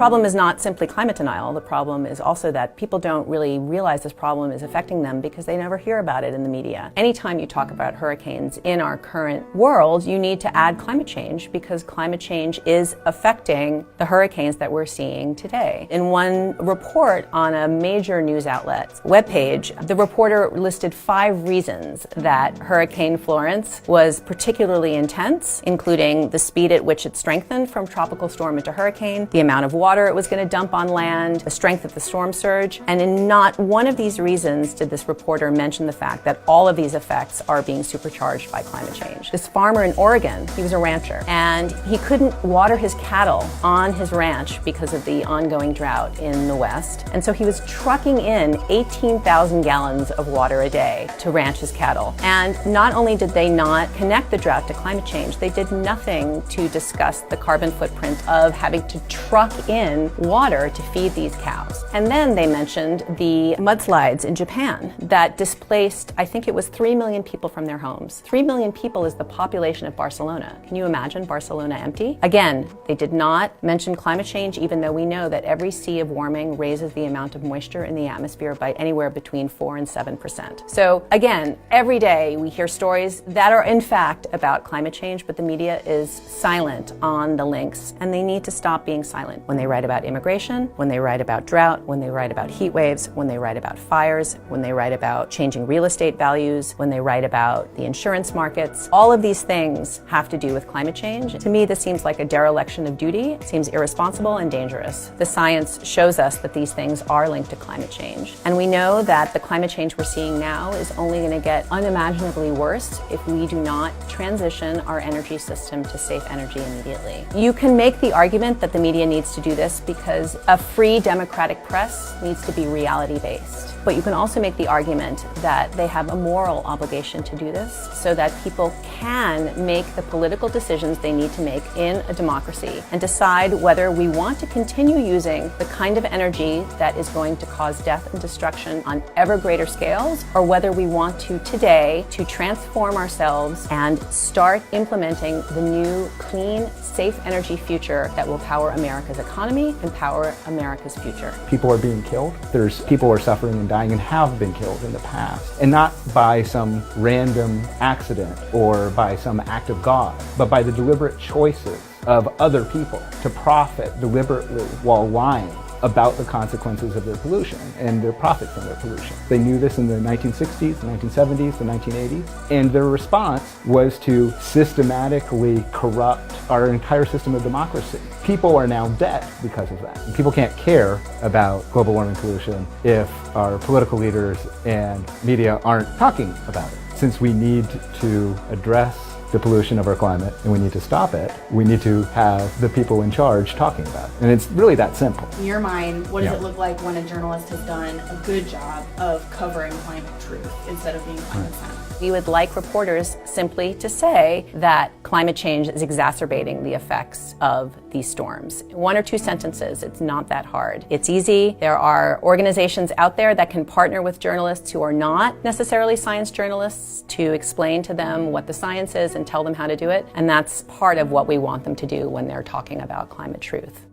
problem is not simply climate denial. The problem is also that people don't really realize this problem is affecting them because they never hear about it in the media. Anytime you talk about hurricanes in our current world, you need to add climate change because climate change is affecting the hurricanes that we're seeing today. In one report on a major news outlet's webpage, the reporter listed 5 reasons that Hurricane Florence was particularly intense, including the speed at which it strengthened from tropical storm into hurricane, the amount of water it was going to dump on land, the strength of the storm surge, and in not one of these reasons did this reporter mention the fact that all of these effects are being supercharged by climate change. This farmer in Oregon, he was a rancher, and he couldn't water his cattle on his ranch because of the ongoing drought in the West, and so he was trucking in 18,000 gallons of water a day to ranch his cattle. And not only did they not connect the drought to climate change, they did nothing to discuss the carbon footprint of having to truck in water to feed these cows. And then they mentioned the mudslides in Japan that displaced, I think it was 3 million people from their homes. 3 million people is the population of Barcelona. Can you imagine Barcelona empty? Again, they did not mention climate change, even though we know that every sea of warming raises the amount of moisture in the atmosphere by anywhere between 4 and 7%. So again, every day we hear stories that are in fact about climate change, but the media is silent on the links, and they need to stop being silent when they write about immigration, when they write about drought, when they write about heat waves, when they write about fires, when they write about changing real estate values, when they write about the insurance markets. All of these things have to do with climate change. To me, this seems like a dereliction of duty. It seems irresponsible and dangerous. The science shows us that these things are linked to climate change. And we know that the climate change we're seeing now is only going to get unimaginably worse if we do not transition our energy system to safe energy immediately. You can make the argument that the media needs to do this because a free democratic press needs to be reality-based. But you can also make the argument that they have a moral obligation to do this so that people can make the political decisions they need to make in a democracy and decide whether we want to continue using the kind of energy that is going to cause death and destruction on ever greater scales, or whether we want to today to transform ourselves and start implementing the new, clean, safe energy future that will power America's economy and power America's future. People are being killed. There's people who are suffering and dying and have been killed in the past. And not by some random accident or by some act of God, but by the deliberate choices of other people to profit deliberately while lying about the consequences of their pollution and their profit from their pollution. They knew this in the 1960s, the 1970s, the 1980s, and their response was to systematically corrupt our entire system of democracy. People are now dead because of that. And people can't care about global warming pollution if our political leaders and media aren't talking about it. Since we need to address the pollution of our climate and we need to stop it, we need to have the people in charge talking about it. And it's really that simple. In your mind, what does it look like when a journalist has done a good job of covering climate truth instead of being climate silent? We would like reporters simply to say that climate change is exacerbating the effects of these storms. 1 or 2 sentences, it's not that hard. It's easy. There are organizations out there that can partner with journalists who are not necessarily science journalists to explain to them what the science is and tell them how to do it. And that's part of what we want them to do when they're talking about climate truth.